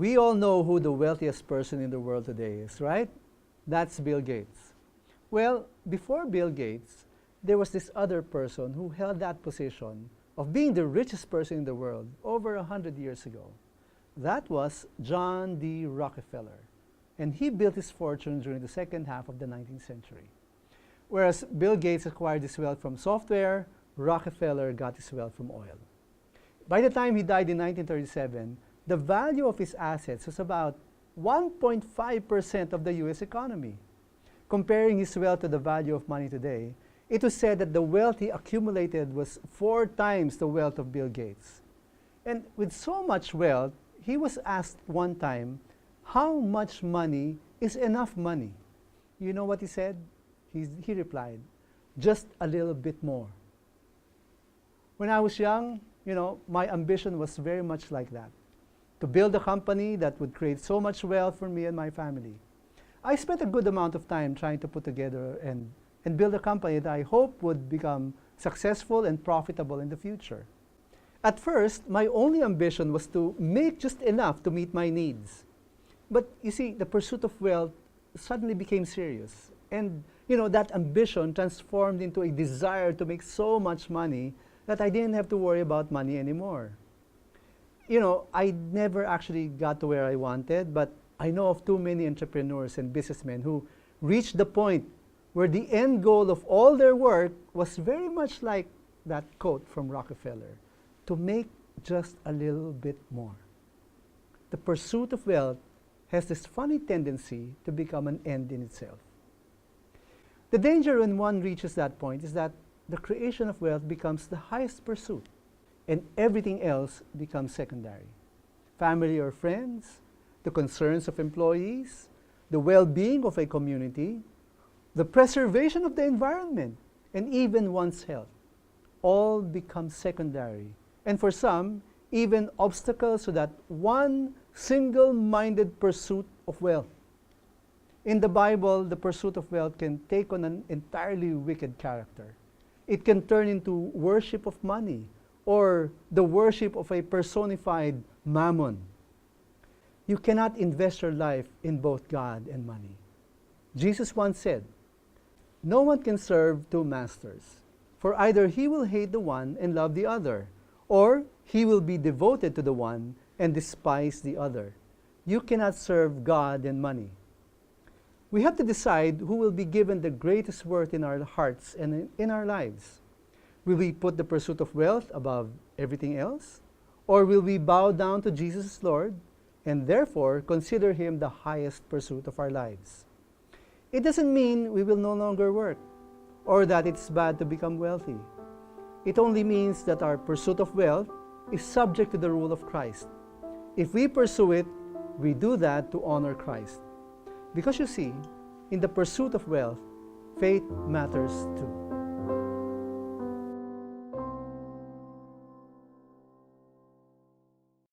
We all know who the wealthiest person in the world today is, right? That's Bill Gates. Well, before Bill Gates, there was this other person who held that position of being the richest person in the world over 100 years ago. That was John D. Rockefeller, and he built his fortune during the second half of the 19th century. Whereas Bill Gates acquired his wealth from software, Rockefeller got his wealth from oil. By the time he died in 1937, the value of his assets was about 1.5% of the US economy. Comparing his wealth to the value of money today, it was said that the wealth he accumulated was 4 times the wealth of Bill Gates. And with so much wealth, he was asked one time, how much money is enough money? You know what he said? He replied, just a little bit more. When I was young, my ambition was very much like that, to build a company that would create so much wealth for me and my family. I spent a good amount of time trying to put together and build a company that I hope would become successful and profitable in the future. At first, my only ambition was to make just enough to meet my needs. But you see, the pursuit of wealth suddenly became serious. And that ambition transformed into a desire to make so much money that I didn't have to worry about money anymore. I never actually got to where I wanted, but I know of too many entrepreneurs and businessmen who reached the point where the end goal of all their work was very much like that quote from Rockefeller, to make just a little bit more. The pursuit of wealth has this funny tendency to become an end in itself. The danger when one reaches that point is that the creation of wealth becomes the highest pursuit, and everything else becomes secondary. Family or friends, the concerns of employees, the well-being of a community, the preservation of the environment, and even one's health, all become secondary, and for some, even obstacles to that one single-minded pursuit of wealth. In the Bible, the pursuit of wealth can take on an entirely wicked character. It can turn into worship of money or the worship of a personified mammon. You cannot invest your life in both God and money. Jesus once said, "No one can serve 2 masters, for either he will hate the one and love the other, or he will be devoted to the one and despise the other. You cannot serve God and money." We have to decide who will be given the greatest worth in our hearts and in our lives. Will we put the pursuit of wealth above everything else? Or will we bow down to Jesus as Lord and therefore consider Him the highest pursuit of our lives? It doesn't mean we will no longer work or that it's bad to become wealthy. It only means that our pursuit of wealth is subject to the rule of Christ. If we pursue it, we do that to honor Christ. Because you see, in the pursuit of wealth, faith matters too.